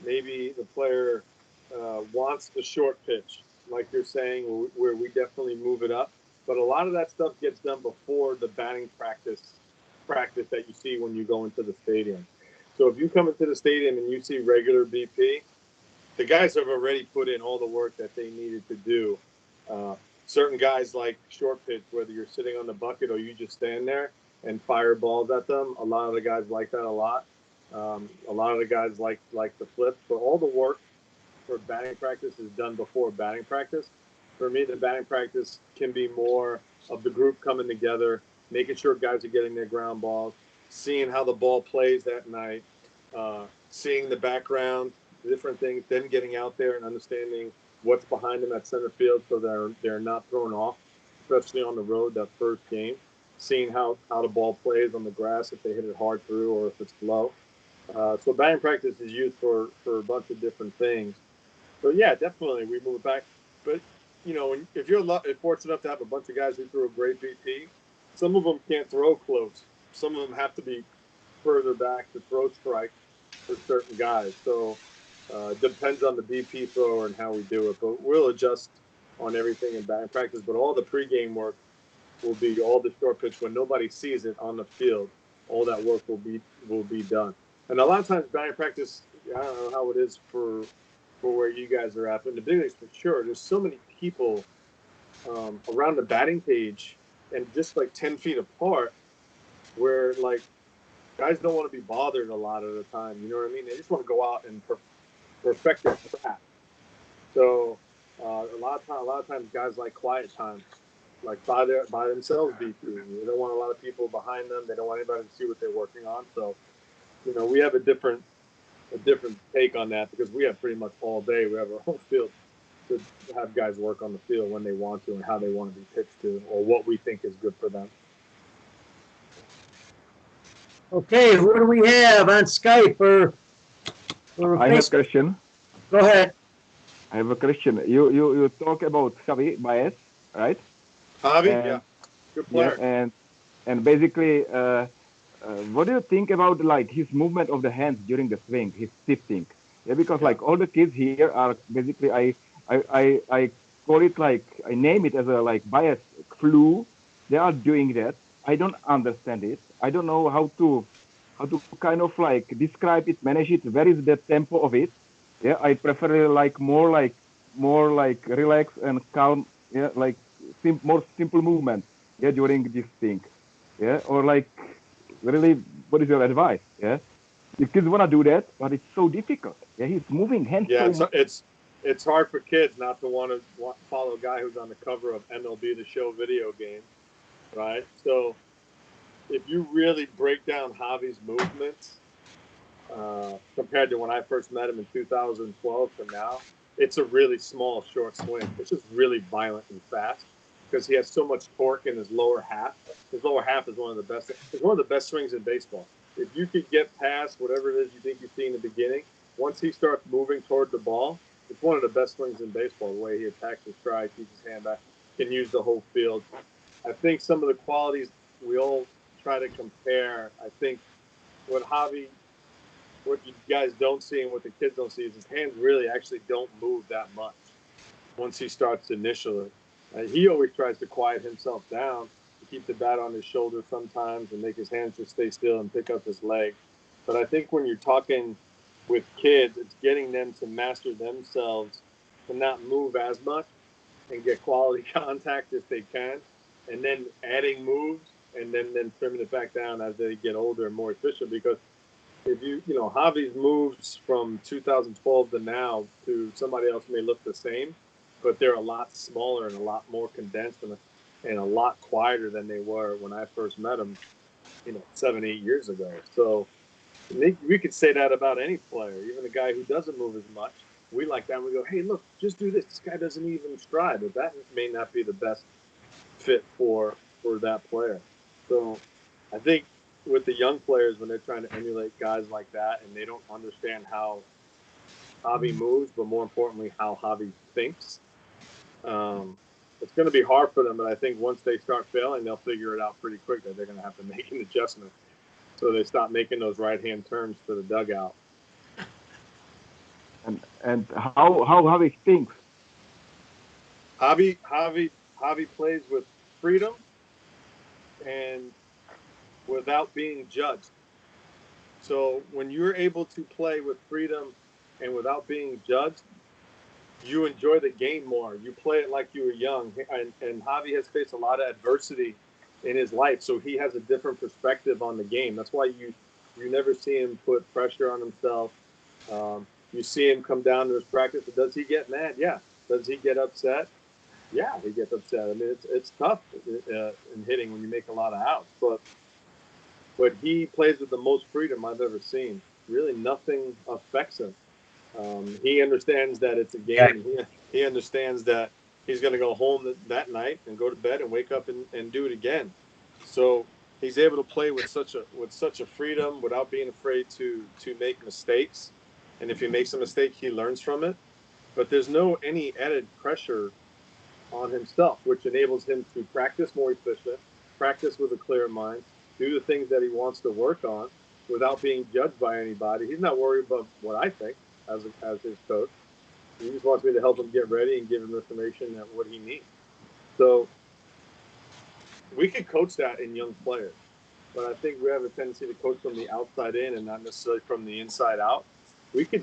maybe the player wants the short pitch, like you're saying, where we definitely move it up. But a lot of that stuff gets done before the batting practice that you see when you go into the stadium. So if you come into the stadium and you see regular BP, the guys have already put in all the work that they needed to do. Uh, Certain guys like short pitch, whether you're sitting on the bucket or you just stand there and fire balls at them. A lot of the guys like that a lot. A lot of the guys like the flips, but all the work for batting practice is done before batting practice. For me, the batting practice can be more of the group coming together, making sure guys are getting their ground balls, seeing how the ball plays that night, seeing the background, different things, then getting out there and understanding what's behind them at center field so they're not thrown off, especially on the road that first game. Seeing how the ball plays on the grass if they hit it hard through or if it's low. So batting practice is used for a bunch of different things. So yeah, definitely we move back. But if you're fortunate enough to have a bunch of guys who throw a great BP, some of them can't throw close. Some of them have to be further back to throw strikes for certain guys. So depends on the BP thrower and how we do it. But we'll adjust on everything in batting practice. But all the pregame work will be all the short pitch when nobody sees it on the field. All that work will be done. And a lot of times batting practice, I don't know how it is for where you guys are at, but in the big leagues for sure, there's so many people around the batting cage and just like 10 feet apart where like guys don't want to be bothered a lot of the time. You know what I mean? They just want to go out and perfect their craft. So a lot of times guys like quiet time, like by themselves. BP. They don't want a lot of people behind them. They don't want anybody to see what they're working on. So we have a different take on that because we have pretty much all day. We have our whole field to have guys work on the field when they want to and how they want to be pitched to or what we think is good for them. Okay, who do we have on Skype or I have Facebook? question. Go ahead. I have a question. You talk about Xavi Baez, right? Javi, yeah, And good yeah, player. and basically, what do you think about like his movement of the hands during the swing, his shifting? Yeah, because Yeah, like all the kids here are basically I call it like I name it as a like bias flu. They are doing that. I don't understand it. I don't know how to kind of like describe it, manage it. Where is the tempo of it? Yeah, I prefer like more like relax and calm. Yeah, like more simple movement. Yeah, during this thing. Yeah, or like really, what is your advice? Yeah, the kids want to do that, but it's so difficult. Yeah, he's moving hands yeah. so It's much. it's hard for kids not to want to follow a guy who's on the cover of MLB The Show video game, right? So if you really break down Javi's movements compared to when I first met him in 2012 to now, it's a really small, short swing. It's just really violent and fast because he has so much torque in his lower half. His lower half is one of the best. It's one of the best swings in baseball. If you could get past whatever it is you think you see in the beginning, once he starts moving toward the ball, it's one of the best swings in baseball. The way he attacks the strike, keeps his hand back, can use the whole field. I think some of the qualities we all try to compare. I think what Javi what you guys don't see and what the kids don't see is his hands really actually don't move that much once he starts initially. He always tries to quiet himself down to keep the bat on his shoulder sometimes and make his hands just stay still and pick up his leg. But I think when you're talking with kids, it's getting them to master themselves to not move as much and get quality contact if they can, and then adding moves and then trimming it back down as they get older and more efficient because if Javi's moves from 2012 to now to somebody else may look the same, but they're a lot smaller and a lot more condensed and a lot quieter than they were when I first met them, 7, 8 years ago. So we could say that about any player, even a guy who doesn't move as much. We like that. We go, hey, look, just do this. This guy doesn't even stride, but that may not be the best fit for that player. So I think with the young players when they're trying to emulate guys like that and they don't understand how Javi moves, but more importantly how Javi thinks, it's going to be hard for them. But I think once they start failing, they'll figure it out pretty quick that they're going to have to make an adjustment. So they stop making those right hand turns to the dugout. And how Javi thinks. Javi plays with freedom and without being judged. So when you're able to play with freedom and without being judged, you enjoy the game more. You play it like you were young. And Javi has faced a lot of adversity in his life, so he has a different perspective on the game. That's why you never see him put pressure on himself. You see him come down to his practice. Does he get mad? Yeah. Does he get upset? Yeah, he gets upset. I mean, it's tough in hitting when you make a lot of outs, but he plays with the most freedom I've ever seen. Really, nothing affects him. He understands that it's a Yeah. game. He understands that he's going to go home that night and go to bed and wake up and do it again. So he's able to play with such a freedom without being afraid to make mistakes. And if he makes a mistake, he learns from it. But there's no any added pressure on himself, which enables him to practice more efficient, practice with a clear mind, do the things that he wants to work on without being judged by anybody. He's not worried about what I think as his coach. He just wants me to help him get ready and give him information that what he needs. So we could coach that in young players, but I think we have a tendency to coach from the outside in and not necessarily from the inside out. We could